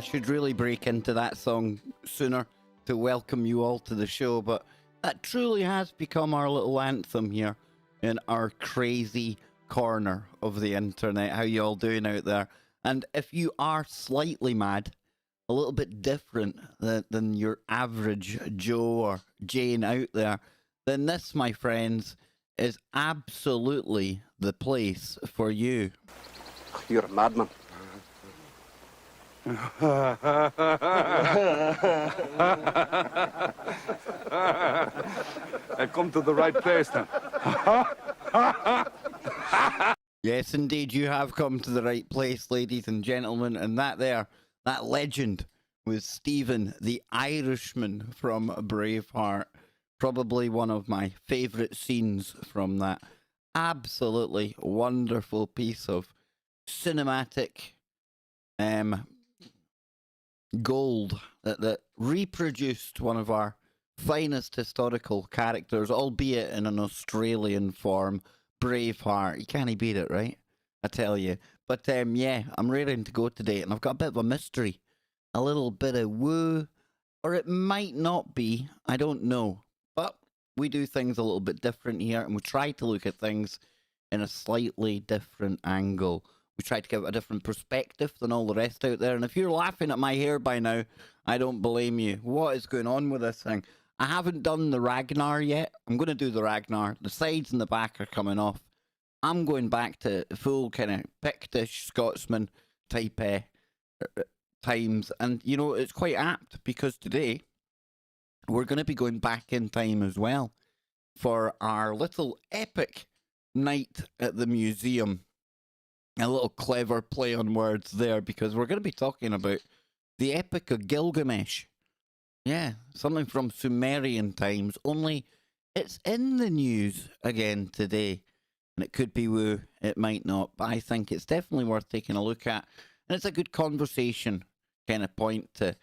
should really break into that song sooner to welcome you all to the show, but that truly has become our little anthem here in our crazy corner of the internet. How you all doing out there? And if you are slightly mad, a little bit different than your average Joe or Jane out there, then this, my friends, is absolutely the place for you. You're a madman. I come to the right place then. Yes, indeed, you have come to the right place, ladies and gentlemen. And that legend was Stephen, the Irishman from Braveheart. Probably one of my favourite scenes from that absolutely wonderful piece of cinematic gold that reproduced one of our finest historical characters, albeit in an Australian form, Braveheart. You can't beat it, right? I tell you. But yeah, I'm raring to go today, and I've got a bit of a mystery, a little bit of woo, or it might not be, I don't know. But we do things a little bit different here, and we try to look at things in a slightly different angle. We try to give it a different perspective than all the rest out there. And if you're laughing at my hair by now, I don't blame you. What is going on with this thing? I haven't done the Ragnar yet. I'm going to do the Ragnar. The sides and the back are coming off. I'm going back to full kind of Pictish Scotsman type times. And, you know, it's quite apt because today we're going to be going back in time as well for our little epic night at the museum. A little clever play on words there, because we're going to be talking about the Epic of Gilgamesh. Yeah, something from Sumerian times, only it's in the news again today. And it could be woo, it might not, but I think it's definitely worth taking a look at. And it's a good conversation kind of point to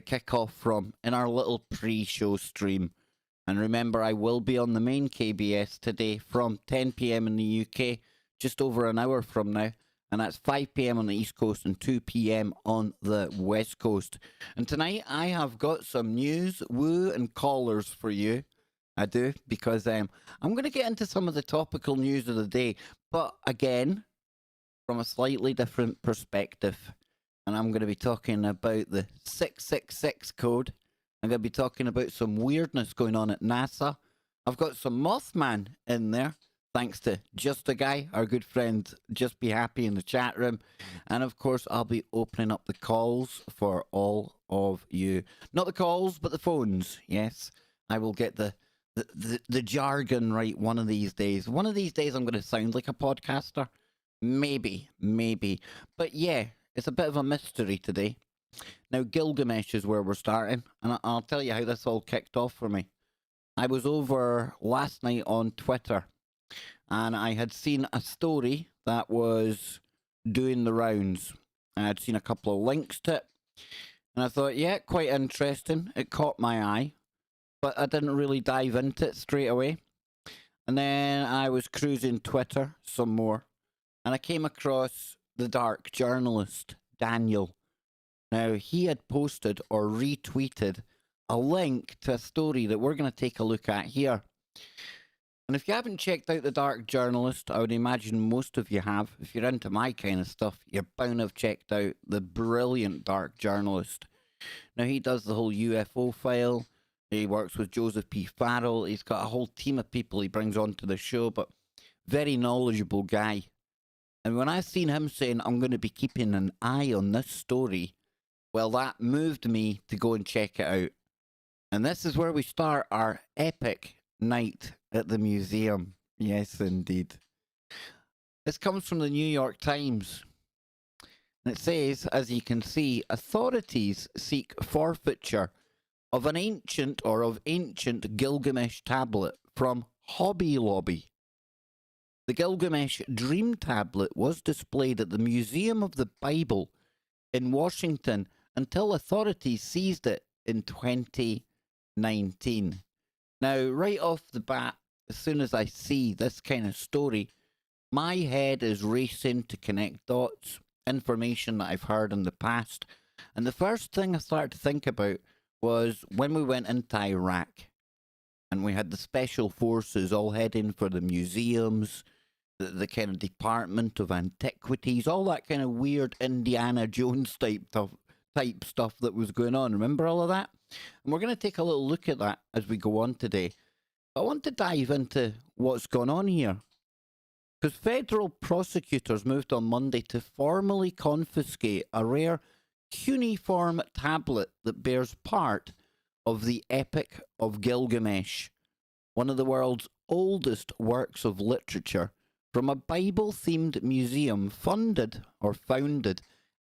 kick off from in our little pre-show stream. And remember, I will be on the main KBS today from 10 p.m. in the UK, just over an hour from now, and that's 5 p.m. on the East Coast and 2 p.m. on the West Coast. And tonight I have got some news, woo, and callers for you. I do, because I'm going to get into some of the topical news of the day, but again, from a slightly different perspective. And I'm going to be talking about the 666 code. I'm going to be talking about some weirdness going on at NASA. I've got some Mothman in there, thanks to Just a Guy, our good friend Just Be Happy in the chat room. And of course, I'll be opening up the calls for all of you. Not the calls, but the phones. Yes, I will get the jargon right one of these days. One of these days I'm going to sound like a podcaster. Maybe. But yeah, it's a bit of a mystery today. Now, Gilgamesh is where we're starting. And I'll tell you how this all kicked off for me. I was over last night on Twitter, and I had seen a story that was doing the rounds. I had seen a couple of links to it, and I thought, yeah, quite interesting. It caught my eye, but I didn't really dive into it straight away. And then I was cruising Twitter some more, and I came across the dark journalist, Daniel. Now, he had posted or retweeted a link to a story that we're going to take a look at here. And if you haven't checked out The Dark Journalist, I would imagine most of you have. If you're into my kind of stuff, you're bound to have checked out the brilliant Dark Journalist. Now, he does the whole UFO file. He works with Joseph P. Farrell. He's got a whole team of people he brings onto the show, but very knowledgeable guy. And when I seen him saying, I'm going to be keeping an eye on this story, well, that moved me to go and check it out. And this is where we start our epic night at the museum. Yes, indeed. This comes from the New York Times. And it says, as you can see, authorities seek forfeiture of an ancient Gilgamesh tablet from Hobby Lobby. The Gilgamesh Dream Tablet was displayed at the Museum of the Bible in Washington until authorities seized it in 2019. Now, right off the bat, as soon as I see this kind of story, my head is racing to connect dots, information that I've heard in the past, And the first thing I started to think about was when we went into Iraq and we had the special forces all heading for the museums, the kind of Department of Antiquities, all that kind of weird Indiana Jones type stuff that was going on. Remember all of that? And we're going to take a little look at that as we go on today. I want to dive into what's gone on here. Because federal prosecutors moved on Monday to formally confiscate a rare cuneiform tablet that bears part of the Epic of Gilgamesh, one of the world's oldest works of literature, from a Bible-themed museum founded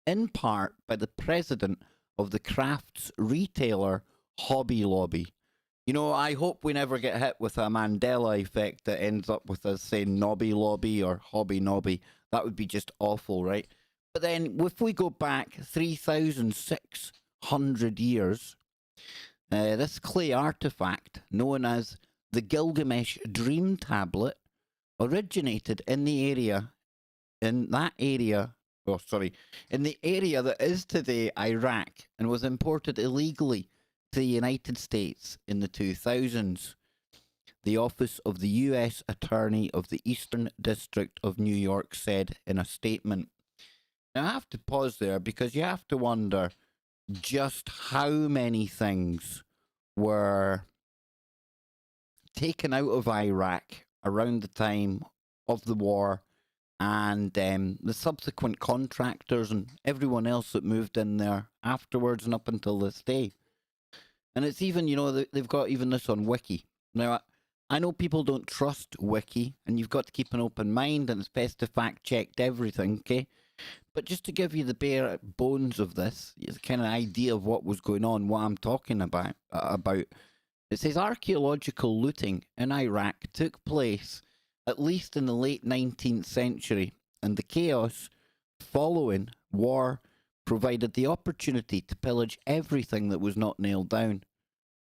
in part by the president of the crafts retailer Hobby Lobby. You know, I hope we never get hit with a Mandela effect that ends up with us saying Nobby Lobby or Hobby Nobby. That would be just awful, right? But then if we go back 3,600 years, this clay artifact, known as the Gilgamesh Dream Tablet, originated in the area that is today Iraq, and was imported illegally to the United States in the 2000s. The Office of the U.S. Attorney of the Eastern District of New York said in a statement. Now I have to pause there because you have to wonder just how many things were taken out of Iraq around the time of the war, and the subsequent contractors and everyone else that moved in there afterwards and up until this day. And it's even, you know, they've got even this on Wiki. Now, I know people don't trust Wiki, and you've got to keep an open mind, and it's best to fact check everything, okay? But just to give you the bare bones of this, the kind of idea of what was going on, what I'm talking about, it says archaeological looting in Iraq took place at least in the late 19th century, and the chaos following war provided the opportunity to pillage everything that was not nailed down.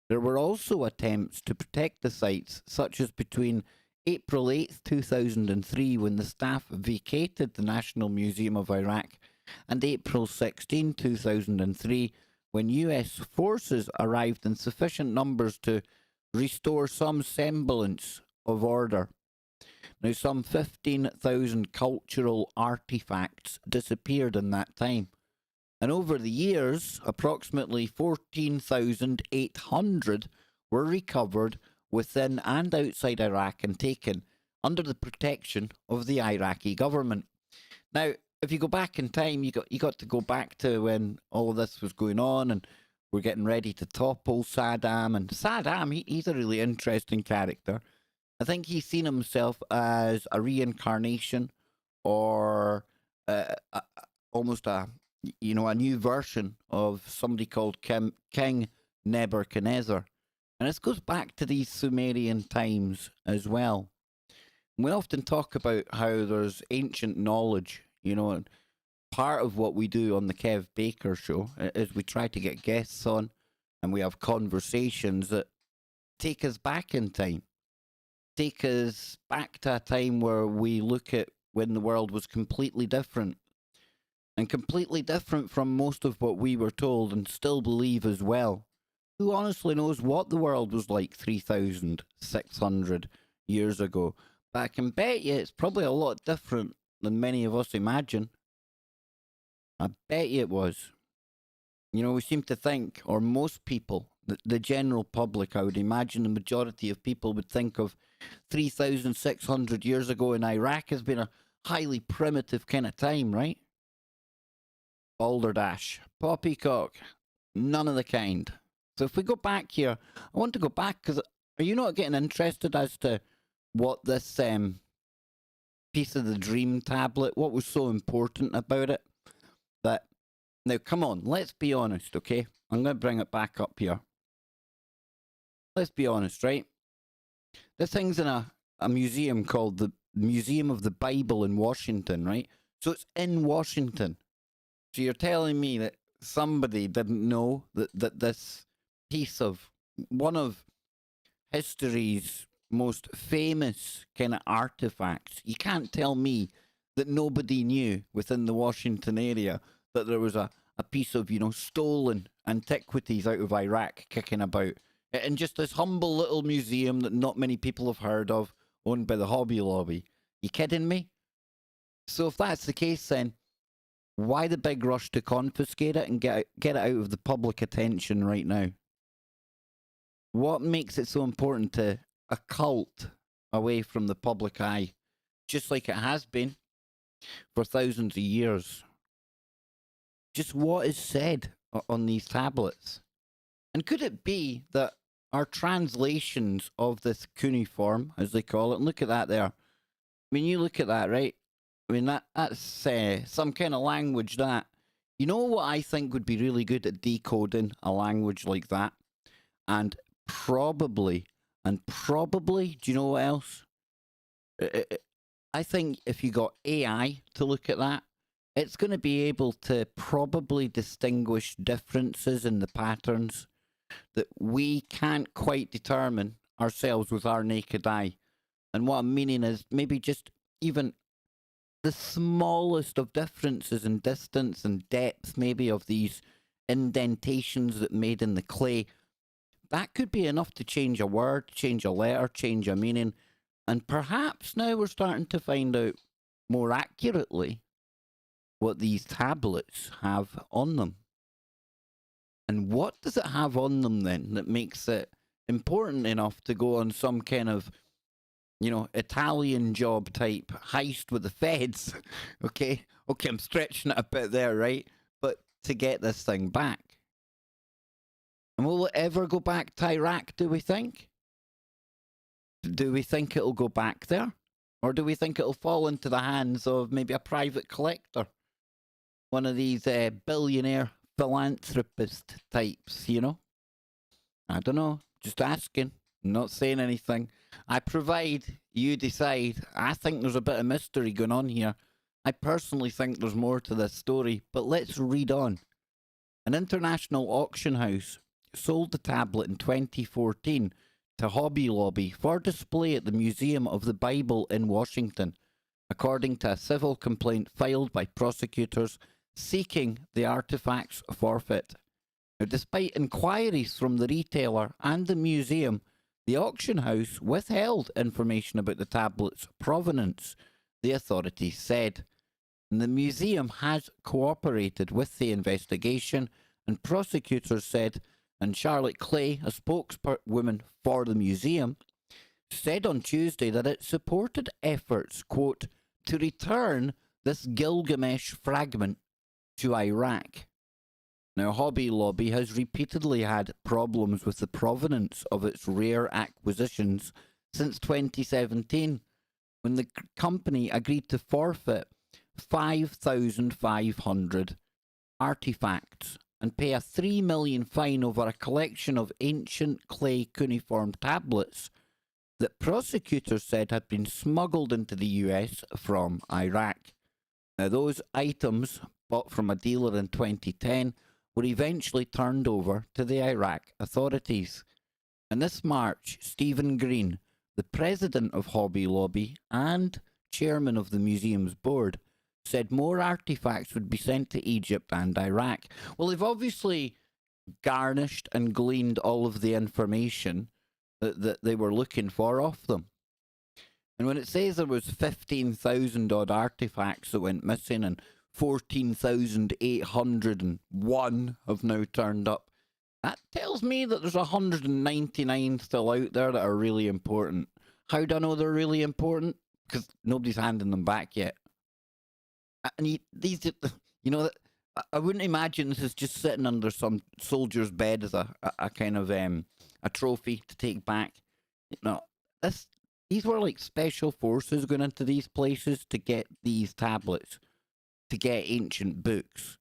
There were also attempts to protect the sites, such as between April 8th, 2003, when the staff vacated the National Museum of Iraq, and April 16, 2003, when US forces arrived in sufficient numbers to restore some semblance of order. Now, some 15,000 cultural artifacts disappeared in that time. And over the years, approximately 14,800 were recovered within and outside Iraq and taken under the protection of the Iraqi government. Now, if you go back in time, you got to go back to when all of this was going on, and we're getting ready to topple Saddam. And Saddam, he's a really interesting character. I think he's seen himself as a reincarnation, or almost a new version of somebody called King Nebuchadnezzar. And this goes back to these Sumerian times as well. We often talk about how there's ancient knowledge, and part of what we do on the Kev Baker show is we try to get guests on, and we have conversations that take us back in time. Take us back to a time where we look at when the world was completely different. And completely different from most of what we were told and still believe as well. Who honestly knows what the world was like 3,600 years ago? But I can bet you it's probably a lot different than many of us imagine. I bet you it was. We seem to think, or most people, the general public, I would imagine the majority of people would think of 3,600 years ago in Iraq as being a highly primitive kind of time, right? Balderdash, poppycock, none of the kind. So if we go back here, I want to go back because are you not getting interested as to what this piece of the dream tablet, what was so important about it? Now, come on, let's be honest, okay? I'm going to bring it back up here. Let's be honest, right? This thing's in a museum called the Museum of the Bible in Washington, right? So it's in Washington. So you're telling me that somebody didn't know that this piece of one of history's most famous kind of artifacts, you can't tell me that nobody knew within the Washington area that there was a a piece of, stolen antiquities out of Iraq kicking about in just this humble little museum that not many people have heard of, owned by the Hobby Lobby. You kidding me? So if that's the case, then why the big rush to confiscate it and get it out of the public attention right now? What makes it so important to occult away from the public eye, just like it has been for thousands of years? Just what is said on these tablets? And could it be that our translations of this cuneiform, as they call it, and look at that there. I mean, you look at that, right? I mean, that's some kind of language that. You know what I think would be really good at decoding a language like that? And probably, do you know what else? I think if you got AI to look at that, it's going to be able to probably distinguish differences in the patterns that we can't quite determine ourselves with our naked eye. And what I'm meaning is maybe just even the smallest of differences in distance and depth, maybe of these indentations that made in the clay. That could be enough to change a word, change a letter, change a meaning. And perhaps now we're starting to find out more accurately what these tablets have on them. And what does it have on them then that makes it important enough to go on some kind of, Italian job type heist with the feds? Okay, I'm stretching it a bit there, right? But to get this thing back. And will it ever go back to Iraq, do we think? Do we think it'll go back there? Or do we think it'll fall into the hands of maybe a private collector? One of these billionaire philanthropist types, I don't know. Just asking. I'm not saying anything. I provide, you decide. I think there's a bit of mystery going on here. I personally think there's more to this story, but let's read on. An international auction house sold the tablet in 2014 to Hobby Lobby for display at the Museum of the Bible in Washington, according to a civil complaint filed by prosecutors seeking the artifact's forfeit. Now, despite inquiries from the retailer and the museum, the auction house withheld information about the tablet's provenance, the authorities said. And the museum has cooperated with the investigation, and prosecutors said, and Charlotte Clay, a spokeswoman for the museum, said on Tuesday that it supported efforts, quote, to return this Gilgamesh fragment to Iraq. Now, Hobby Lobby has repeatedly had problems with the provenance of its rare acquisitions since 2017, when the company agreed to forfeit 5,500 artifacts and pay a $3 million fine over a collection of ancient clay cuneiform tablets that prosecutors said had been smuggled into the US from Iraq. Now, those items, bought from a dealer in 2010, were eventually turned over to the Iraq authorities. And this March, Stephen Green, the president of Hobby Lobby and chairman of the museum's board, said more artifacts would be sent to Egypt and Iraq. Well, they've obviously garnished and gleaned all of the information that they were looking for off them. And when it says there was 15,000 odd artifacts that went missing and 14,801 have now turned up, that tells me that there's 199 still out there that are really important. How do I know they're really important? Because nobody's handing them back yet. And I wouldn't imagine this is just sitting under some soldier's bed as a kind of a trophy to take back. These were like special forces going into these places to get these tablets, to get ancient books,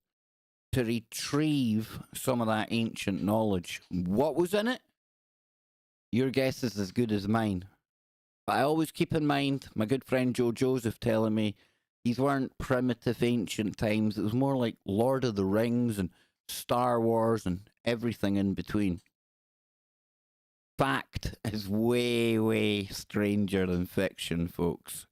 to retrieve some of that ancient knowledge. What was in it? Your guess is as good as mine. But I always keep in mind my good friend Joe Joseph telling me these weren't primitive ancient times. It was more like Lord of the Rings and Star Wars and everything in between. Fact is way, way stranger than fiction, folks.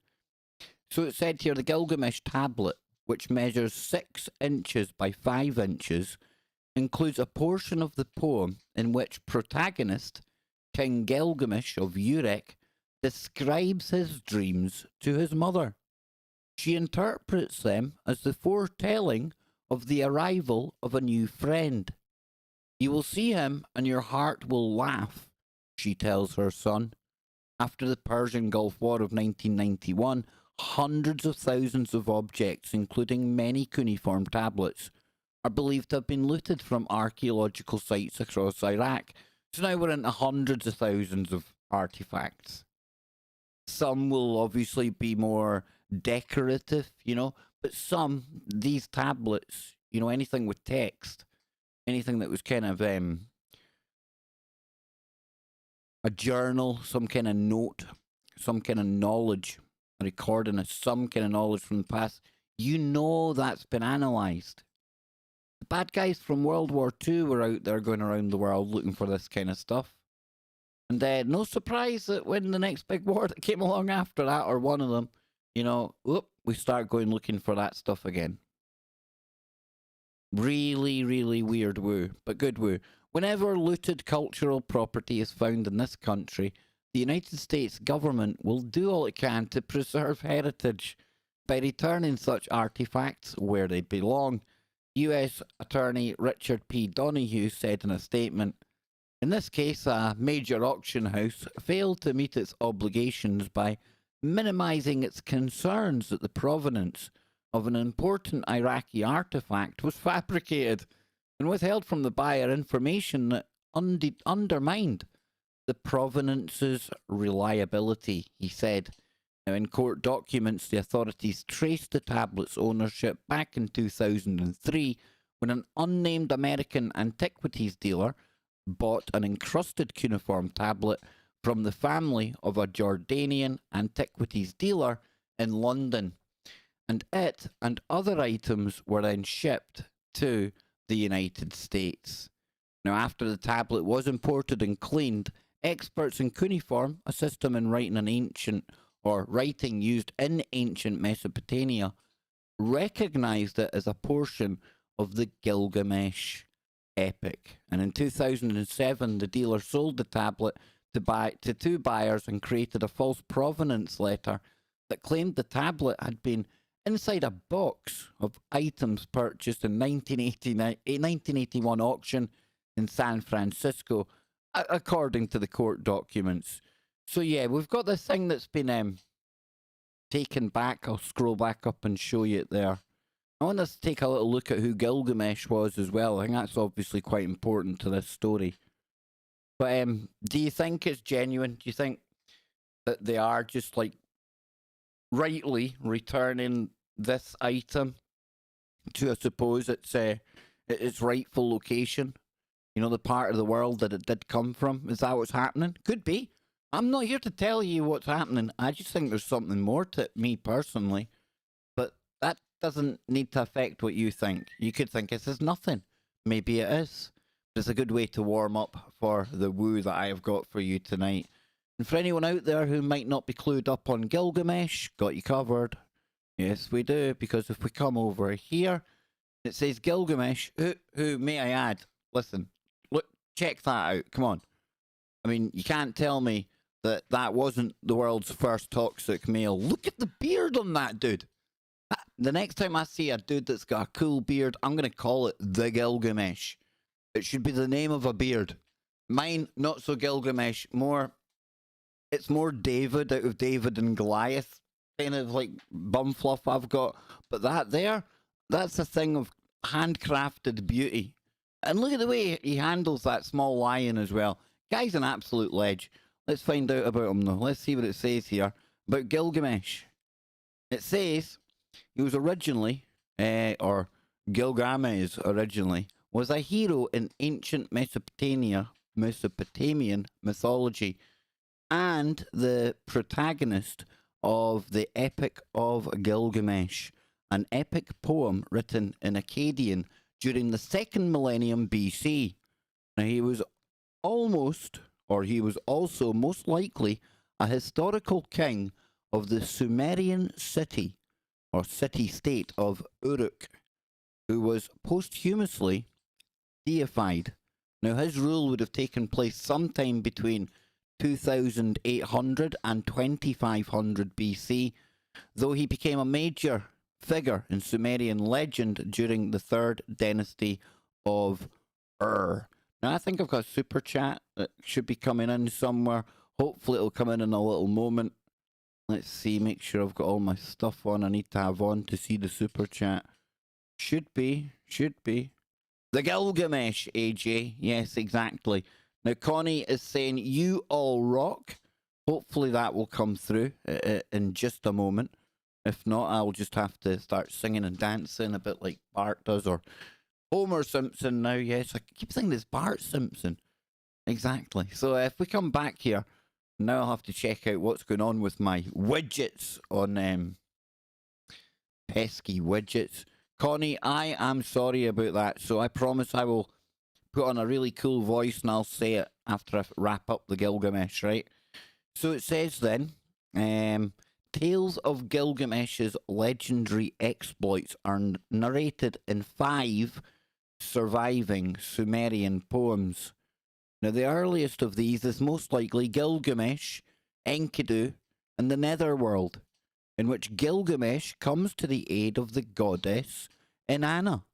So it said here, the Gilgamesh tablet which measures 6 inches by 5 inches, includes a portion of the poem in which protagonist King Gilgamesh of Uruk describes his dreams to his mother. She interprets them as the foretelling of the arrival of a new friend. You will see him and your heart will laugh, she tells her son. After the Persian Gulf War of 1991, hundreds of thousands of objects, including many cuneiform tablets, are believed to have been looted from archaeological sites across Iraq. So now we're into hundreds of thousands of artifacts. Some will obviously be more decorative, but these tablets, anything with text, anything that was kind of a journal, some kind of note, some kind of knowledge, a recording of some kind of knowledge from the past, that's been analysed. The bad guys from World War II were out there going around the world looking for this kind of stuff. And no surprise that when the next big war that came along after that, or one of them, we start going looking for that stuff again. Really, really weird woo, but good woo. Whenever looted cultural property is found in this country, the United States government will do all it can to preserve heritage by returning such artifacts where they belong. U.S. Attorney Richard P. Donahue said in a statement, "In this case, a major auction house failed to meet its obligations by minimizing its concerns that the provenance of an important Iraqi artifact was fabricated and withheld from the buyer information that undermined the provenance's reliability," he said. Now, in court documents, the authorities traced the tablet's ownership back in 2003 when an unnamed American antiquities dealer bought an encrusted cuneiform tablet from the family of a Jordanian antiquities dealer in London, and it and other items were then shipped to the United States. Now, after the tablet was imported and cleaned, experts in cuneiform, a system in writing used in ancient Mesopotamia, recognized it as a portion of the Gilgamesh epic. And in 2007, the dealer sold the tablet to two buyers and created a false provenance letter that claimed the tablet had been inside a box of items purchased in 1981 auction in San Francisco, according to the court documents. So yeah, we've got this thing that's been taken back. I'll scroll back up and show you it there. I want us to take a little look at who Gilgamesh was as well. I think that's obviously quite important to this story. But do you think it's genuine? Do you think that they are just like rightly returning this item to, I suppose, its rightful location? The part of the world that it did come from. Is that what's happening? Could be. I'm not here to tell you what's happening. I just think there's something more to it, me personally. But that doesn't need to affect what you think. You could think this is nothing. Maybe it is. But it's a good way to warm up for the woo that I have got for you tonight. And for anyone out there who might not be clued up on Gilgamesh, got you covered. Yes, we do. Because if we come over here, it says Gilgamesh, who may I add, listen, look, check that out. Come on. I mean, you can't tell me that wasn't the world's first toxic male. Look at the beard on that dude. The next time I see a dude that's got a cool beard, I'm going to call it the Gilgamesh. It should be the name of a beard. Mine, not so Gilgamesh. It's more David out of David and Goliath. Kind of like bum fluff I've got. But that's a thing of handcrafted beauty. And look at the way he handles that small lion as well. Guy's an absolute ledge. Let's find out about him though. Let's see what it says here about Gilgamesh. It says he was originally, or Gilgamesh originally, was a hero in ancient Mesopotamian mythology and the protagonist of the Epic of Gilgamesh, an epic poem written in Akkadian during the 2nd millennium BC. Now, he was also most likely a historical king of the Sumerian city or city-state of Uruk, who was posthumously deified. Now, his rule would have taken place sometime between 2800 and 2500 BC, though he became a major figure in Sumerian legend during the third dynasty of Ur. Now, I think I've got a super chat that should be coming in somewhere. Hopefully, it'll come in a little moment. Let's see, make sure I've got all my stuff on I need to have on to see the super chat. Should be. The Gilgamesh, AJ. Yes, exactly. Now, Connie is saying, you all rock. Hopefully that will come through in just a moment. If not, I'll just have to start singing and dancing a bit like Bart does, or Homer Simpson now. Yes, I keep thinking it's Bart Simpson. Exactly. So if we come back here, now I'll have to check out what's going on with my widgets on pesky widgets. Connie, I am sorry about that. So I promise I will put on a really cool voice and I'll say it after I wrap up the Gilgamesh, right? So it says then, tales of Gilgamesh's legendary exploits are narrated in 5 surviving Sumerian poems. Now, the earliest of these is most likely Gilgamesh, Enkidu, and the Netherworld, in which Gilgamesh comes to the aid of the goddess Inanna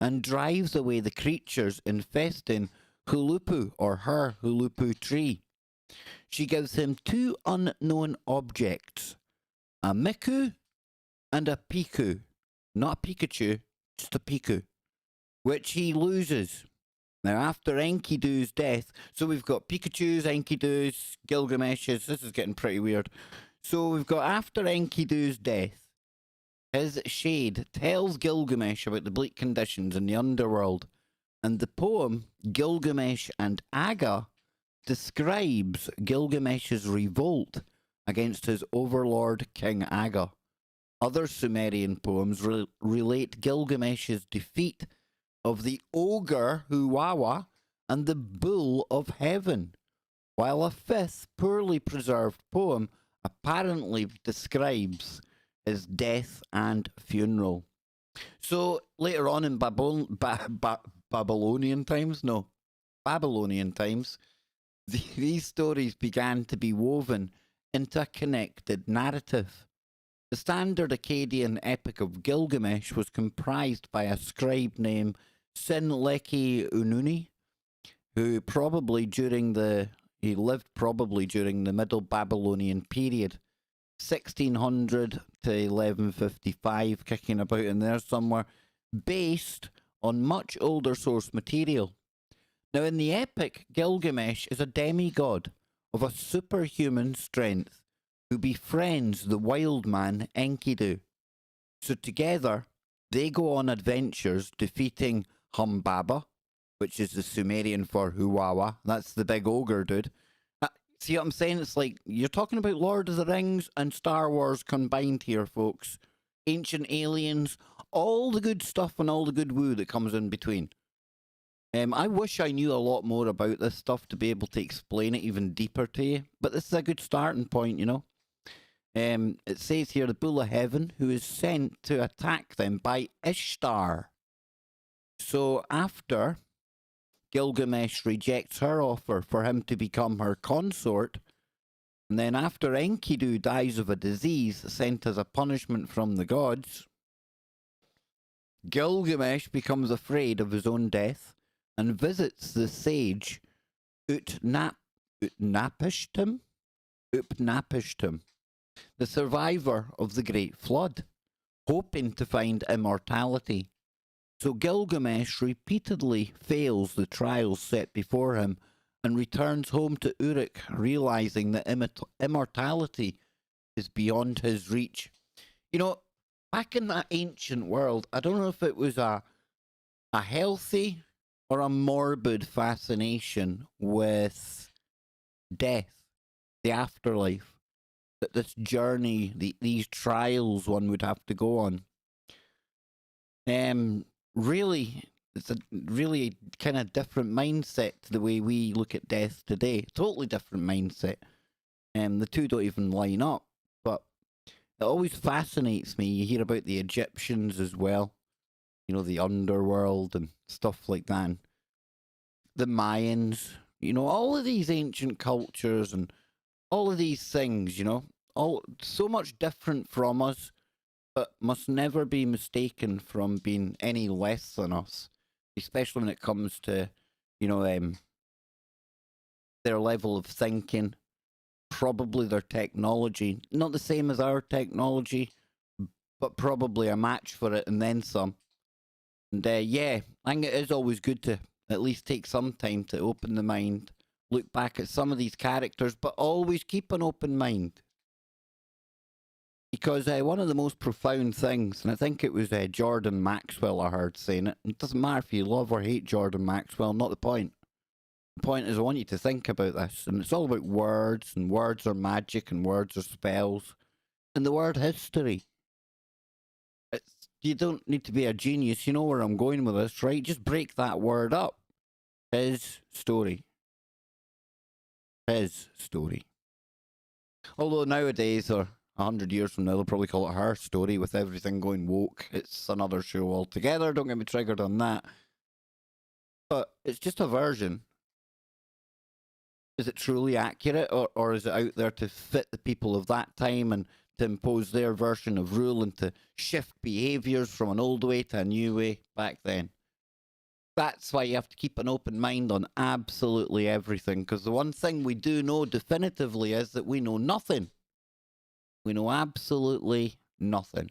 and drives away the creatures infesting Hulupu, or her Hulupu tree. She gives him 2 unknown objects, a Miku and a Piku. Not a Pikachu, just a Piku, which he loses. Now, after Enkidu's death, so we've got Pikachu's, Enkidu's, Gilgamesh's. This is getting pretty weird. So we've got after Enkidu's death, his shade tells Gilgamesh about the bleak conditions in the underworld, and the poem Gilgamesh and Aga describes Gilgamesh's revolt against his overlord King Aga. Other Sumerian poems relate Gilgamesh's defeat of the ogre Huwawa and the bull of heaven, while a 5th poorly preserved poem apparently describes his death and funeral. So later on in Babylonian times, these stories began to be woven into a connected narrative. The standard Akkadian epic of Gilgamesh was comprised by a scribe named Sinleki Ununi, who lived probably during the Middle Babylonian period, 1600 to 1155, kicking about in there somewhere, based on much older source material. Now, in the epic, Gilgamesh is a demigod of a superhuman strength who befriends the wild man Enkidu. So together, they go on adventures defeating Humbaba, which is the Sumerian for Huwawa. That's the big ogre dude. See what I'm saying? It's like, you're talking about Lord of the Rings and Star Wars combined here, folks. Ancient aliens, all the good stuff and all the good woo that comes in between. I wish I knew a lot more about this stuff to be able to explain it even deeper to you, but this is a good starting point, you know. It says here, the Bull of Heaven, who is sent to attack them by Ishtar. So after Gilgamesh rejects her offer for him to become her consort, and then after Enkidu dies of a disease sent as a punishment from the gods, Gilgamesh becomes afraid of his own death and visits the sage Utnapishtim, the survivor of the Great Flood, hoping to find immortality. So Gilgamesh repeatedly fails the trials set before him and returns home to Uruk, realizing that immortality is beyond his reach. You know, back in that ancient world, I don't know if it was a healthy or a morbid fascination with death, the afterlife, that this journey, these trials one would have to go on. Really, it's a really kind of different mindset to the way we look at death today. Totally different mindset. The two don't even line up. But It always fascinates me. You hear about the Egyptians as well, you know, the underworld and stuff like that. And the Mayans, you know, all of these ancient cultures and all of these things, you know, all so much different from us, but must never be mistaken from being any less than us, especially when it comes to, you know, their level of thinking, probably their technology, not the same as our technology, but probably a match for it and then some. And yeah, I think it is always good to at least take some time to open the mind, look back at some of these characters, but always keep an open mind. Because one of the most profound things, and I think it was Jordan Maxwell I heard saying it, it doesn't matter if you love or hate Jordan Maxwell, not the point. The point is I want you to think about this, and it's all about words, and words are magic, and words are spells, and the word history. You don't need to be a genius, you know where I'm going with this, right? Just break that word up. His story. His story. Although nowadays, or 100 years from now, they'll probably call it her story with everything going woke. It's another show altogether. Don't get me triggered on that. But it's just a version. Is it truly accurate, or is it out there to fit the people of that time and to impose their version of rule and to shift behaviours from an old way to a new way back then? That's why you have to keep an open mind on absolutely everything, because the one thing we do know definitively is that we know nothing. We know absolutely nothing.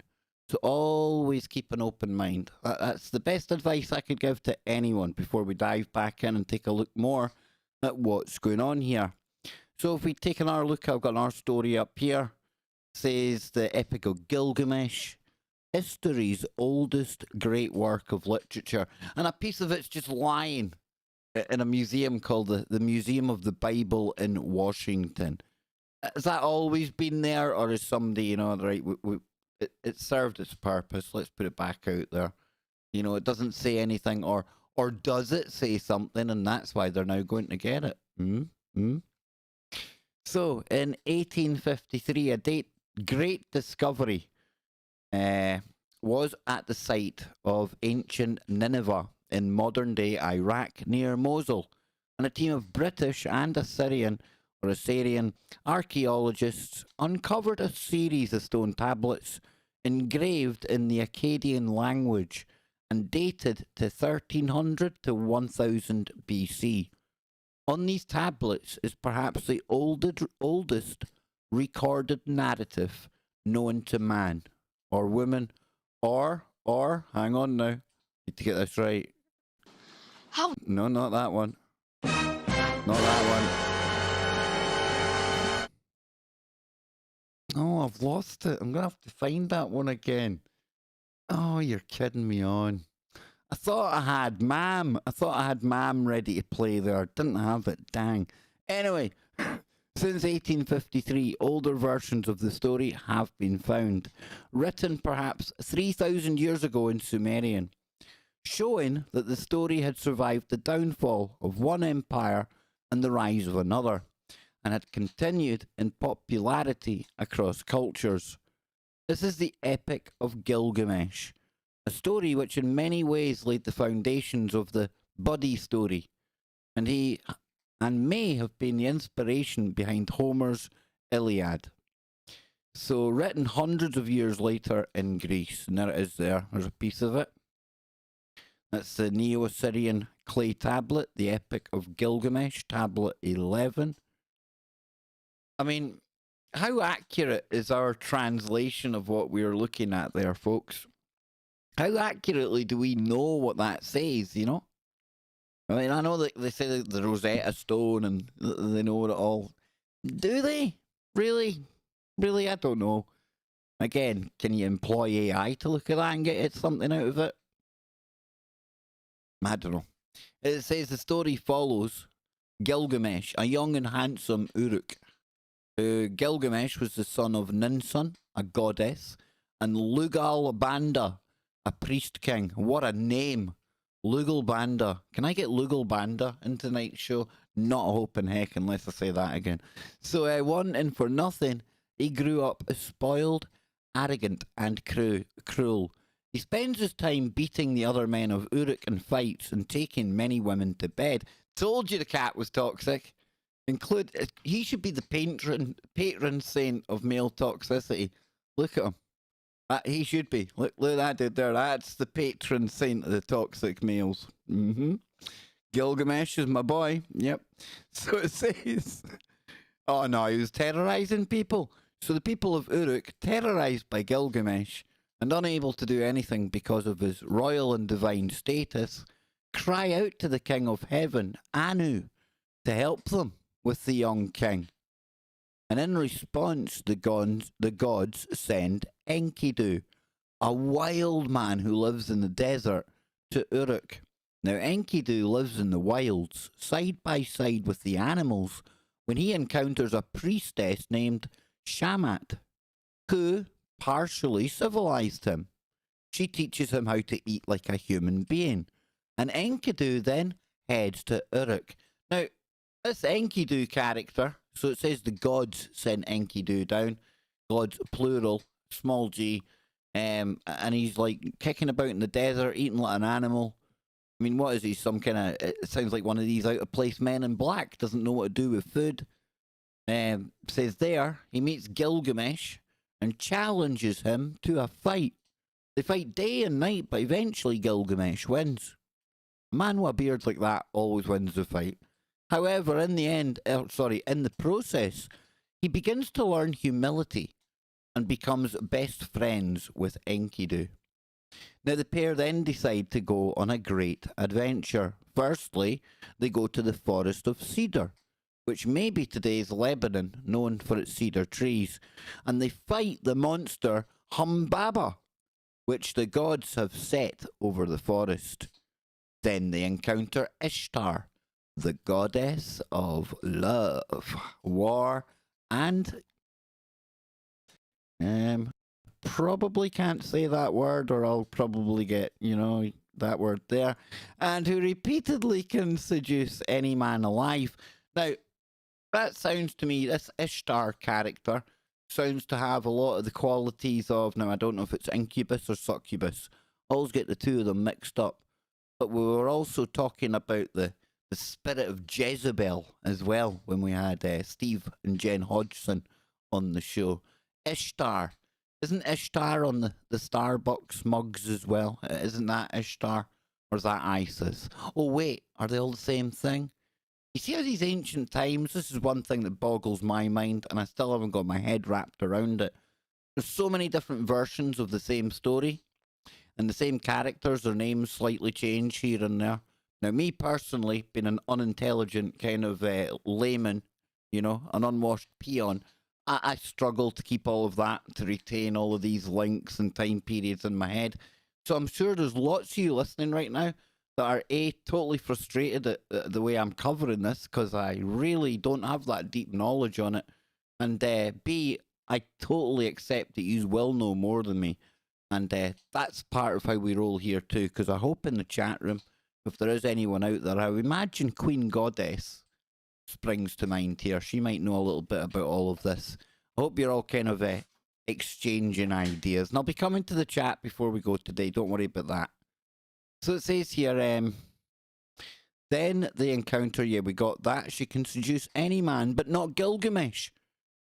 So always keep an open mind. That's the best advice I could give to anyone before we dive back in and take a look more at what's going on here. So if we take another look, I've got our story up here. It says the Epic of Gilgamesh, history's oldest great work of literature. And a piece of it's just lying in a museum called the Museum of the Bible in Washington. Has that always been there, or is somebody, you know, right, it served its purpose, let's put it back out there. You know, it doesn't say anything, or does it say something, and that's why they're now going to get it? So, in 1853, a great discovery was at the site of ancient Nineveh in modern-day Iraq near Mosul, and a team of British and Assyrian archaeologists uncovered a series of stone tablets engraved in the Akkadian language and dated to 1300 to 1000 BC. On these tablets is perhaps the oldest recorded narrative known to man or woman, or hang on now, need to get this right. How? No, not that one. Not that one. Oh, I've lost it. I'm going to have to find that one again. Oh, you're kidding me on. I thought I had Mam. Ready to play there. Didn't have it. Dang. Anyway, since 1853, older versions of the story have been found, written perhaps 3,000 years ago in Sumerian, showing that the story had survived the downfall of one empire and the rise of another, and had continued in popularity across cultures. This is the Epic of Gilgamesh, a story which in many ways laid the foundations of the Buddy story, and may have been the inspiration behind Homer's Iliad. So written hundreds of years later in Greece, and there it is there, there's a piece of it. That's the Neo-Assyrian clay tablet, the Epic of Gilgamesh, tablet 11. I mean, how accurate is our translation of what we're looking at there, folks? How accurately do we know what that says, you know? I mean, I know that they say the Rosetta Stone and they know it all. Do they? Really? Really? I don't know. Again, can you employ AI to look at that and get something out of it? I don't know. It says the story follows Gilgamesh, a young and handsome Uruk. Gilgamesh was the son of Ninsun, a goddess, and Lugal Banda, a priest king. What a name! Lugal Banda. Can I get Lugal Banda in tonight's show? Not a hope in heck unless I say that again. So, wanting for nothing, he grew up spoiled arrogant and cruel. He spends his time beating the other men of Uruk in fights and taking many women to bed. Told you the cat was toxic. He should be the patron saint of male toxicity. Look at him. He should be. Look at that dude there. That's the patron saint of the toxic males. Gilgamesh is my boy. Yep. So it says, oh no, he was terrorizing people. So the people of Uruk, terrorized by Gilgamesh and unable to do anything because of his royal and divine status, cry out to the king of heaven, Anu, to help them with the young king. And in response, the gods send Enkidu, a wild man who lives in the desert, to Uruk. Now, Enkidu lives in the wilds, side by side with the animals, when he encounters a priestess named Shamat, who partially civilized him. She teaches him how to eat like a human being. And Enkidu then heads to Uruk. Now, this Enkidu character, so it says the gods sent Enkidu down, gods plural, small g, and he's like kicking about in the desert, eating like an animal. I mean, what is he? Some kind of, it sounds like one of these out of place men in black, doesn't know what to do with food. Says there, he meets Gilgamesh and challenges him to a fight. They fight day and night, but eventually Gilgamesh wins. A man with a beard like that always wins the fight. However, in the process, he begins to learn humility and becomes best friends with Enkidu. Now, the pair then decide to go on a great adventure. Firstly, they go to the forest of cedar, which may be today's Lebanon, known for its cedar trees, and they fight the monster Humbaba, which the gods have set over the forest. Then they encounter Ishtar, the goddess of love, war, and probably can't say that word or I'll probably get, that word there, and who repeatedly can seduce any man alive. Now, that sounds to me, this Ishtar character sounds to have a lot of the qualities of, now I don't know if it's incubus or succubus, I always get the two of them mixed up, but we were also talking about the spirit of Jezebel as well when we had Steve and Jen Hodgson on the show. Ishtar. Isn't Ishtar on the Starbucks mugs as well? Isn't that Ishtar? Or is that Isis? Oh wait, are they all the same thing? You see how these ancient times, this is one thing that boggles my mind and I still haven't got my head wrapped around it. There's so many different versions of the same story and the same characters or names slightly change here and there. Now, me personally, being an unintelligent kind of layman, an unwashed peon, I struggle to keep all of that, to retain all of these links and time periods in my head. So I'm sure there's lots of you listening right now that are A, totally frustrated at the way I'm covering this, because I really don't have that deep knowledge on it. And B, I totally accept that you will know more than me. And that's part of how we roll here too, because I hope in the chat room, if there is anyone out there, I would imagine Queen Goddess springs to mind here. She might know a little bit about all of this. I hope you're all kind of exchanging ideas. And I'll be coming to the chat before we go today. Don't worry about that. So it says here, then they encounter, we got that. She can seduce any man, but not Gilgamesh,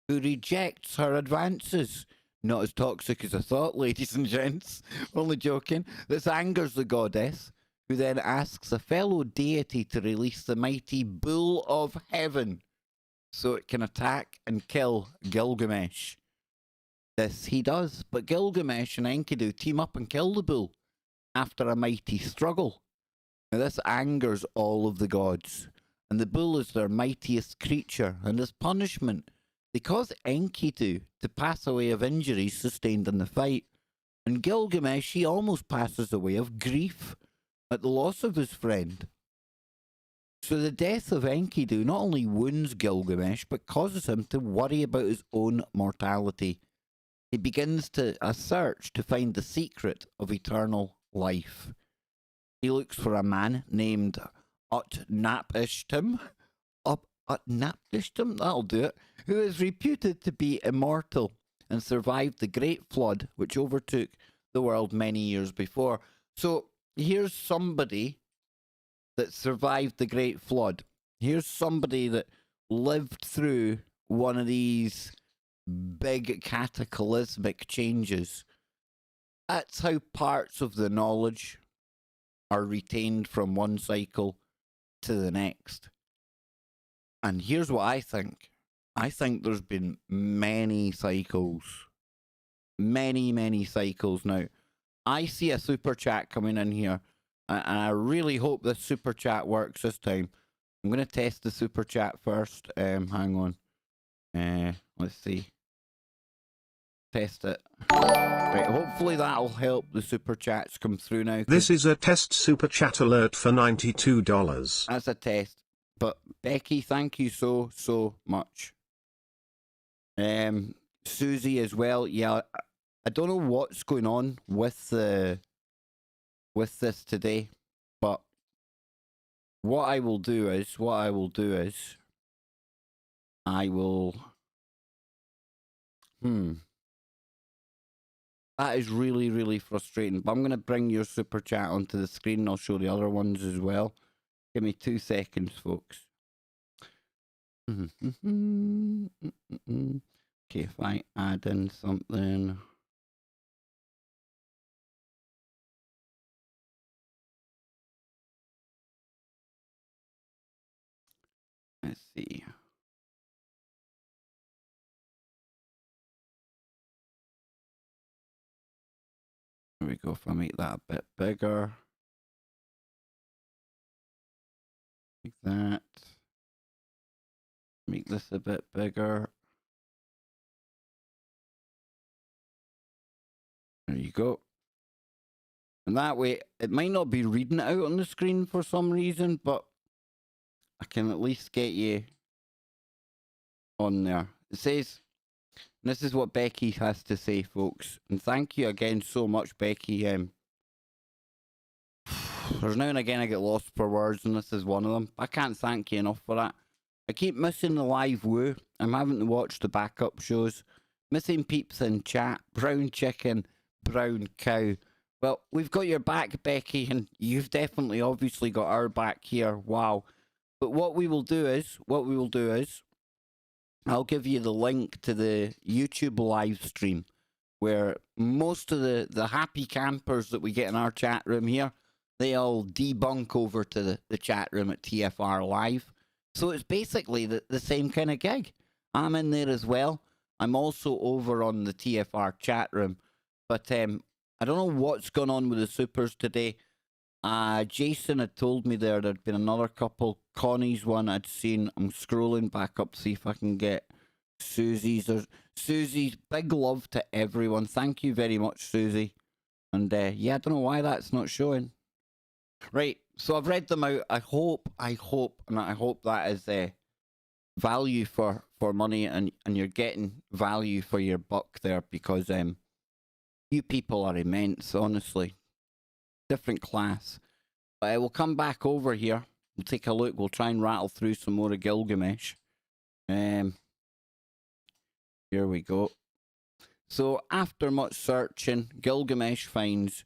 who rejects her advances. Not as toxic as I thought, ladies and gents. Only joking. This angers the goddess, who then asks a fellow deity to release the mighty bull of heaven so it can attack and kill Gilgamesh. This he does, but Gilgamesh and Enkidu team up and kill the bull after a mighty struggle. Now this angers all of the gods, and the bull is their mightiest creature, and as punishment, they cause Enkidu to pass away of injuries sustained in the fight, and Gilgamesh, he almost passes away of grief at the loss of his friend. So the death of Enkidu not only wounds Gilgamesh, but causes him to worry about his own mortality. He begins a search to find the secret of eternal life. He looks for a man named Utnapishtim, that'll do it, who is reputed to be immortal and survived the Great Flood, which overtook the world many years before. So here's somebody that survived the Great Flood. Here's somebody that lived through one of these big cataclysmic changes. That's how parts of the knowledge are retained from one cycle to the next. And here's what I think. I think there's been many cycles. Many cycles now. I see a super chat coming in here, and I really hope this super chat works this time. I'm going to test the super chat first. Hang on. Let's see. Test it. Right, hopefully that'll help the super chats come through now. This is a test super chat alert for $92. That's a test. But Becky, thank you so much. Susie as well. Yeah, I don't know what's going on with this today, but what I will do is I will. That is really frustrating. But I'm going to bring your super chat onto the screen and I'll show the other ones as well. Give me 2 seconds, folks. Okay, if I add in something. Let's see. There we go. If I make that a bit bigger. Like that. Make this a bit bigger. There you go. And that way, it might not be reading it out on the screen for some reason, but I can at least get you on there. It says, and this is what Becky has to say, folks. And thank you again so much, Becky. There's now and again I get lost for words, and this is one of them. I can't thank you enough for that. I keep missing the live woo. I'm having to watch the backup shows. Missing peeps in chat. Brown chicken, brown cow. Well, we've got your back, Becky, and you've definitely obviously got our back here. Wow. But what we will do is, I'll give you the link to the YouTube live stream where most of the happy campers that we get in our chat room here, they all debunk over to the chat room at TFR Live. So it's basically the same kind of gig. I'm in there as well. I'm also over on the TFR chat room. But I don't know what's going on with the supers today. Jason had told me there'd been another couple. Connie's one I'd seen. I'm scrolling back up to see if I can get Susie's. Susie's, big love to everyone. Thank you very much, Susie. And yeah, I don't know why that's not showing. Right, so I've read them out. I hope that is value for money, and you're getting value for your buck there, because you people are immense, honestly. Different class. But we'll come back over here. We'll take a look. We'll try and rattle through some more of Gilgamesh. Here we go. So after much searching, Gilgamesh finds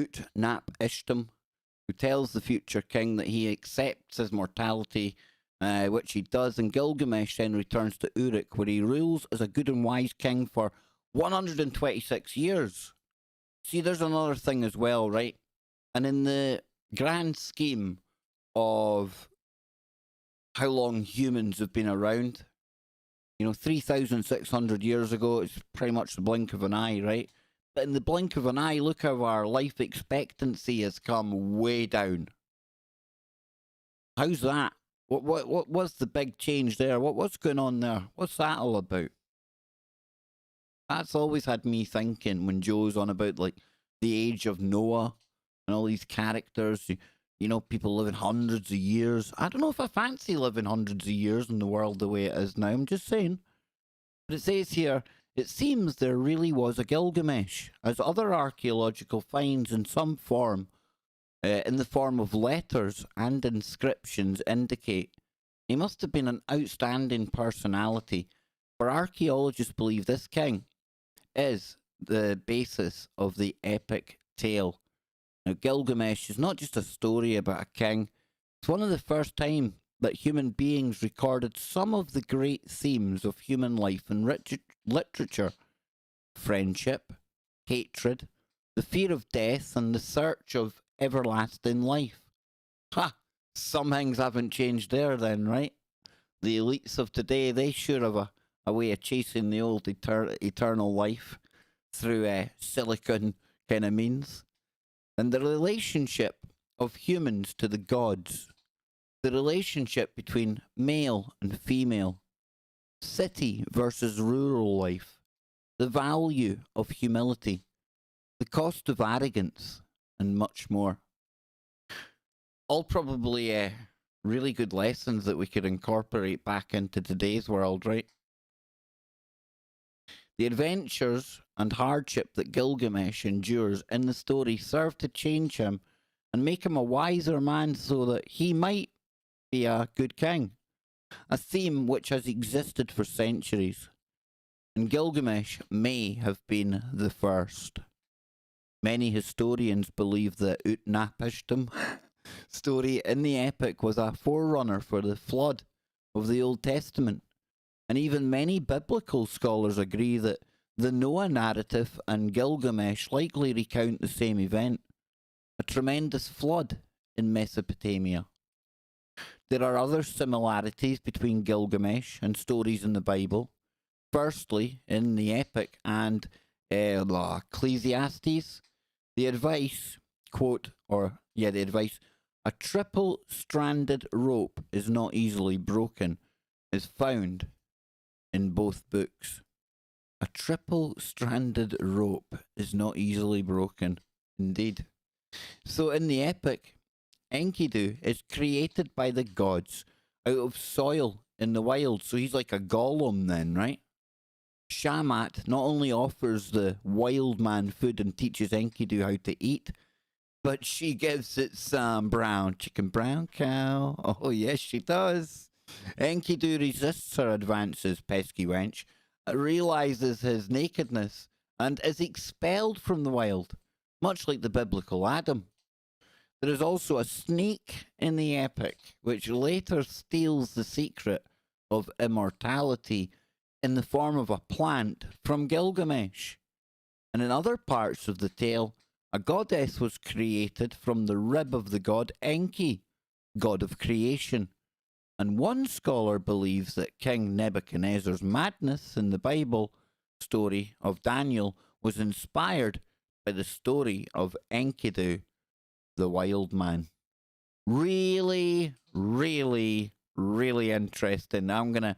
Utnap-Ishtim, who tells the future king that he accepts his mortality, which he does, and Gilgamesh then returns to Uruk, where he rules as a good and wise king for 126 years. See, there's another thing as well, right? And in the grand scheme of how long humans have been around, 3,600 years ago, it's pretty much the blink of an eye, right? But in the blink of an eye, look how our life expectancy has come way down. How's that? What's the big change there? What's going on there? What's that all about? That's always had me thinking when Joe's on about like the age of Noah and all these characters. People living hundreds of years. I don't know if I fancy living hundreds of years in the world the way it is now. I'm just saying. But it says here, it seems there really was a Gilgamesh, as other archaeological finds in some form, in the form of letters and inscriptions indicate. He must have been an outstanding personality, for archaeologists believe this king, is the basis of the epic tale. Now, Gilgamesh is not just a story about a king, it's one of the first time that human beings recorded some of the great themes of human life and literature: friendship, hatred, the fear of death, and the search of everlasting life. Ha! Some things haven't changed there then, right? The elites of today, they sure have a way of chasing the old eternal life through silicon kind of means. And the relationship of humans to the gods, the relationship between male and female, city versus rural life, the value of humility, the cost of arrogance, and much more. All probably really good lessons that we could incorporate back into today's world, right? The adventures and hardship that Gilgamesh endures in the story serve to change him and make him a wiser man so that he might be a good king. A theme which has existed for centuries. And Gilgamesh may have been the first. Many historians believe the Utnapishtim story in the epic was a forerunner for the flood of the Old Testament. And even many biblical scholars agree that the Noah narrative and Gilgamesh likely recount the same event, a tremendous flood in Mesopotamia. There are other similarities between Gilgamesh and stories in the Bible. Firstly, in the epic and Ecclesiastes, the advice, the advice, a triple-stranded rope is not easily broken, is found in both books. A triple-stranded rope is not easily broken, indeed. So in the epic, Enkidu is created by the gods out of soil in the wild, so he's like a golem then, right? Shamat not only offers the wild man food and teaches Enkidu how to eat, but she gives it some brown chicken, brown cow. Oh, yes, she does. Enkidu resists her advances, pesky wench, realizes his nakedness, and is expelled from the wild, much like the biblical Adam. There is also a snake in the epic, which later steals the secret of immortality in the form of a plant from Gilgamesh. And in other parts of the tale, a goddess was created from the rib of the god Enki, god of creation. And one scholar believes that King Nebuchadnezzar's madness in the Bible story of Daniel was inspired by the story of Enkidu, the wild man. Really, really, really interesting. I'm going to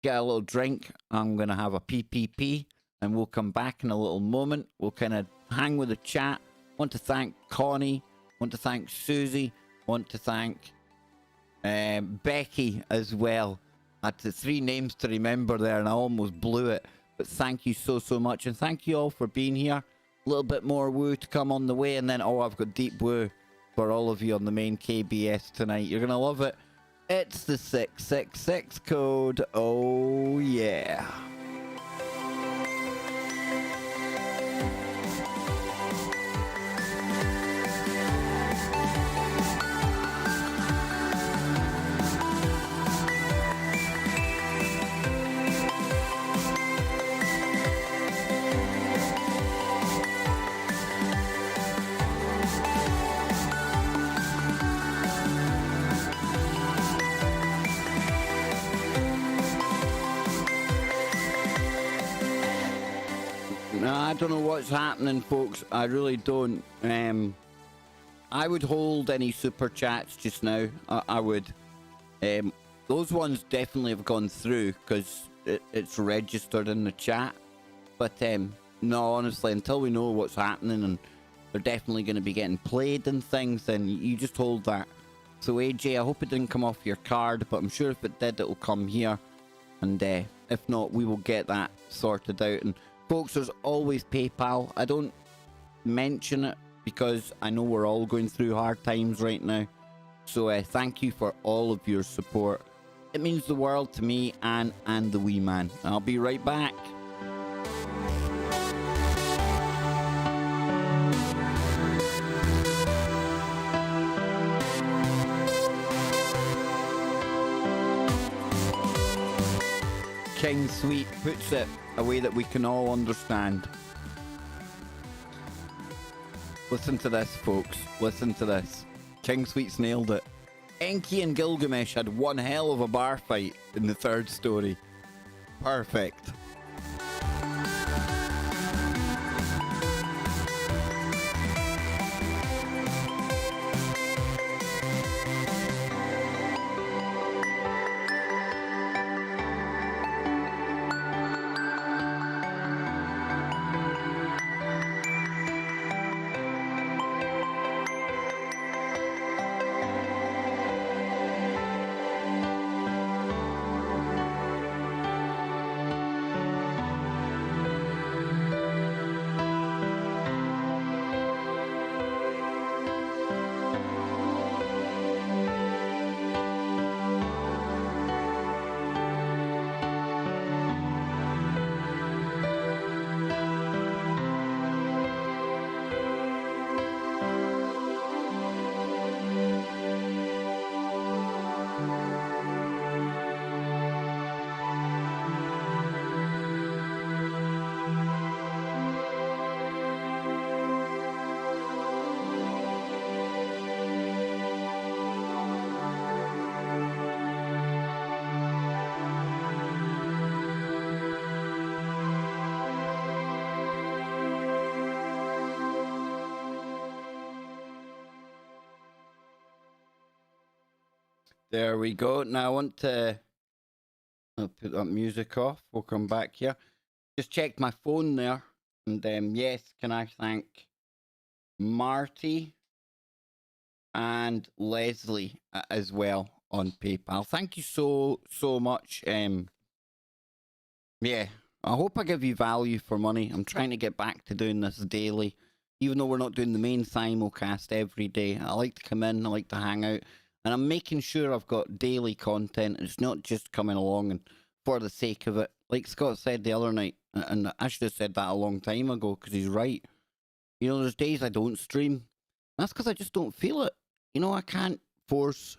get a little drink. I'm going to have a PPP, and we'll come back in a little moment. We'll kind of hang with the chat. Want to thank Connie. Want to thank Susie. Want to thank Becky as well. I had the 3 names to remember there, and I almost blew it. But thank you so, so much. And thank you all for being here. A little bit more woo to come on the way. And then, I've got deep woo for all of you on the main KBS tonight. You're going to love it. It's the 666 code. Oh, yeah. I don't know what's happening, folks. I really don't. I would hold any super chats just now. I would. Those ones definitely have gone through because it's registered in the chat. But no, honestly, until we know what's happening and they're definitely going to be getting played and things, then you just hold that. So AJ, I hope it didn't come off your card, but I'm sure if it did, it'll come here. And if not, we will get that sorted out. And folks, there's always PayPal. I don't mention it because I know we're all going through hard times right now. So thank you for all of your support. It means the world to me and the wee man. I'll be right back. King Sweet puts it a way that we can all understand. Listen to this, folks. Listen to this. King Sweet's nailed it. Enki and Gilgamesh had one hell of a bar fight in the third story. Perfect. There we go. Now I want to I'll put that music off. We'll come back here. Just checked my phone there. And yes, can I thank Marty and Leslie as well on PayPal. Thank you so much. Yeah, I hope I give you value for money. I'm trying to get back to doing this daily. Even though we're not doing the main simulcast every day. I like to come in, I like to hang out. And I'm making sure I've got daily content. It's not just coming along and for the sake of it. Like Scott said the other night, and I should have said that a long time ago because he's right. You know, there's days I don't stream. That's because I just don't feel it. You know, I can't force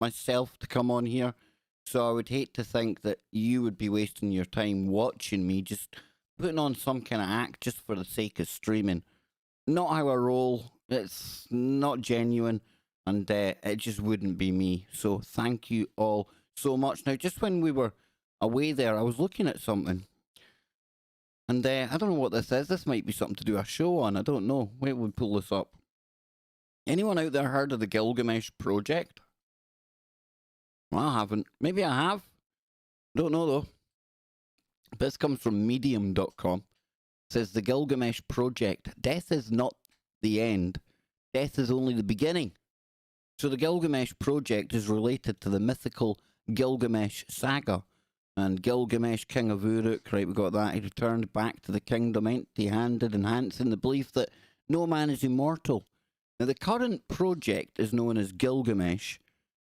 myself to come on here. So I would hate to think that you would be wasting your time watching me, just putting on some kind of act just for the sake of streaming. Not how I roll. It's not genuine. And it just wouldn't be me. So thank you all so much. Now, just when we were away there, I was looking at something. And I don't know what this is. This might be something to do a show on. I don't know. Wait, we'll pull this up. Anyone out there heard of the Gilgamesh Project? Well, I haven't. Maybe I have. Don't know, though. This comes from medium.com. It says the Gilgamesh Project. Death is not the end. Death is only the beginning. So the Gilgamesh Project is related to the mythical Gilgamesh saga. And Gilgamesh, king of Uruk, right, we got that. He returned back to the kingdom empty-handed, enhancing the belief that no man is immortal. Now, the current project is known as Gilgamesh.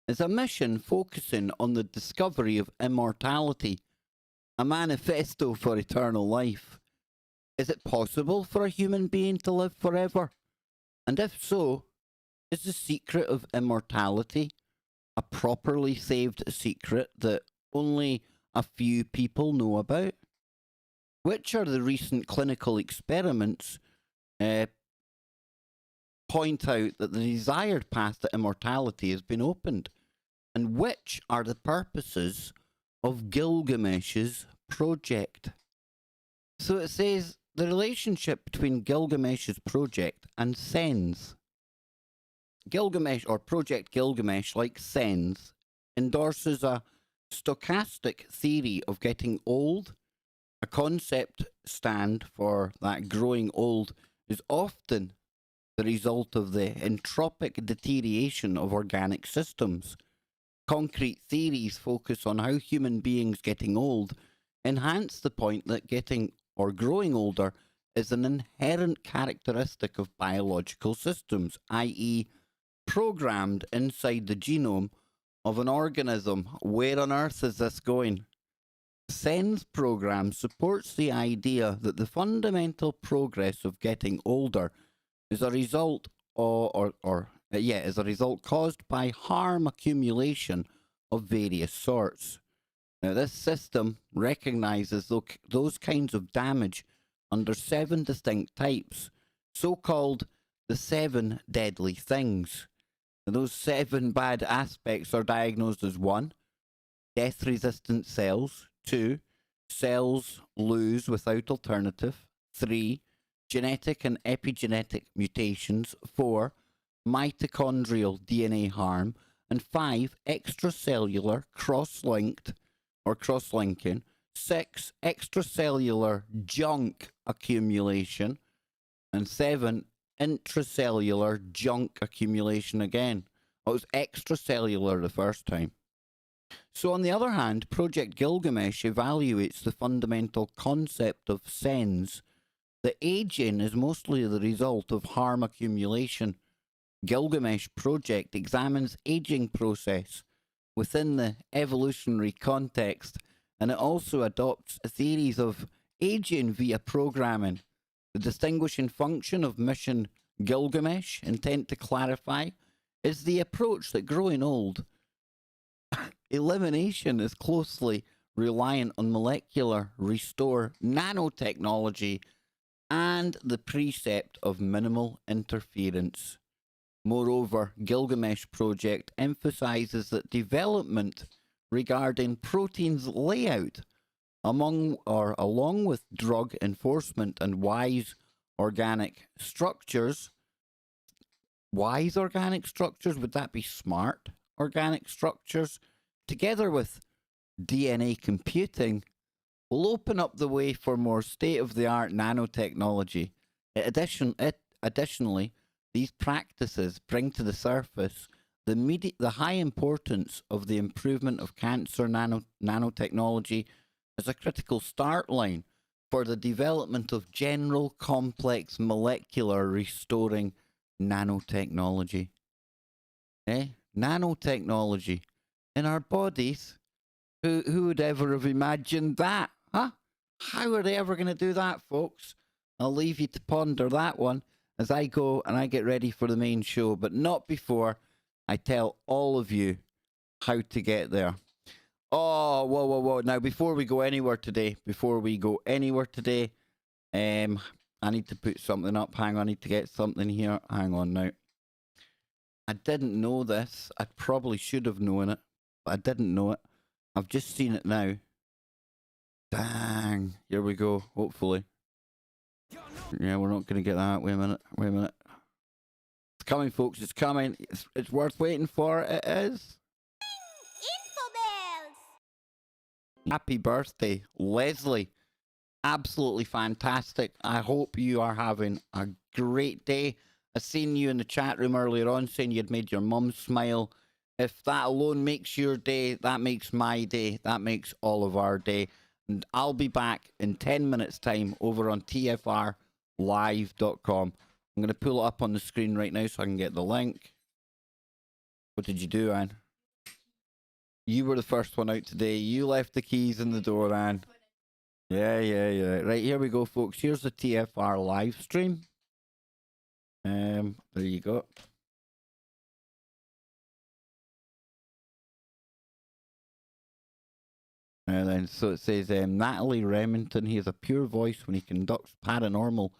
It's a mission focusing on the discovery of immortality, a manifesto for eternal life. Is it possible for a human being to live forever? And if so, is the secret of immortality a properly saved secret that only a few people know about? Which are the recent clinical experiments point out that the desired path to immortality has been opened? And which are the purposes of Gilgamesh's project? So it says the relationship between Gilgamesh's project and Sen's. Gilgamesh, or Project Gilgamesh, like Sen's, endorses a stochastic theory of getting old. A concept stand for that growing old is often the result of the entropic deterioration of organic systems. Concrete theories focus on how human beings getting old enhance the point that getting or growing older is an inherent characteristic of biological systems, i.e., programmed inside the genome of an organism. Where on earth is this going? Sen's program supports the idea that the fundamental progress of getting older is a result is a result caused by harm accumulation of various sorts. Now, this system recognizes those kinds of damage under 7 distinct types, so-called the 7 deadly things. Now, those 7 bad aspects are diagnosed as 1, death-resistant cells, 2, cells lose without alternative, 3, genetic and epigenetic mutations, 4, mitochondrial DNA harm, and 5, extracellular cross-linked or cross-linking, 6, extracellular junk accumulation, and 7, intracellular junk accumulation again. Oh, it was extracellular the first time. So on the other hand, Project Gilgamesh evaluates the fundamental concept of sens. The aging is mostly the result of harm accumulation. Gilgamesh Project examines aging process within the evolutionary context, and it also adopts theories of aging via programming. The distinguishing function of Mission Gilgamesh, intent to clarify, is the approach that growing old elimination is closely reliant on molecular restore nanotechnology and the precept of minimal interference. Moreover, Gilgamesh Project emphasizes that development regarding proteins layout along with drug enforcement and wise organic structures, would that be smart organic structures, together with DNA computing, will open up the way for more state-of-the-art nanotechnology. Additionally, these practices bring to the surface the high importance of the improvement of cancer nanotechnology as a critical start line for the development of general complex molecular restoring nanotechnology. Nanotechnology in our bodies. Who would ever have imagined that? Huh? How are they ever going to do that, folks? I'll leave you to ponder that one as I go and I get ready for the main show, but not before I tell all of you how to get there. Oh, whoa. Now, before we go anywhere today, I need to put something up. Hang on, I need to get something here. Hang on now. I didn't know this. I probably should have known it, but I didn't know it. I've just seen it now. Dang. Here we go, hopefully. Yeah, we're not going to get that. Wait a minute. It's coming, folks. It's coming. It's worth waiting for. It is. Infobells! Happy birthday, Leslie. Absolutely fantastic. I hope you are having a great day. I seen you in the chat room earlier on saying you'd made your mum smile. If that alone makes your day, that makes my day. That makes all of our day. And I'll be back in 10 minutes time over on tfrlive.com. I'm going to pull it up on the screen right now so I can get the link. What did you do, Anne? You were the first one out today. You left the keys in the door, Anne. Yeah. Right, here we go, folks. Here's the TFR live stream. There you go. And then, so it says, Natalie Remington, he has a pure voice when he conducts paranormal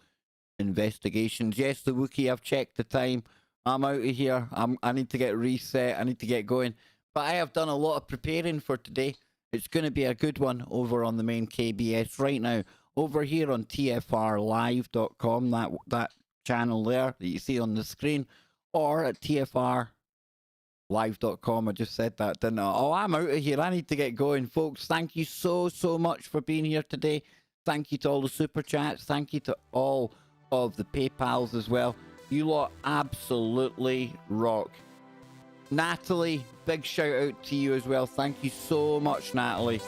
investigations. Yes, the Wookiee, I've checked the time. I'm out of here. I need to get reset. I need to get going. But I have done a lot of preparing for today. It's going to be a good one over on the main KBS right now. Over here on tfrlive.com, that channel there that you see on the screen, or at tfrlive.com. I just said that, didn't I? Oh, I'm out of here. I need to get going, folks. Thank you so much for being here today. Thank you to all the super chats. Thank you to all of the PayPals as well. You lot absolutely rock. Natalie, big shout out to you as well. Thank you so much, Natalie.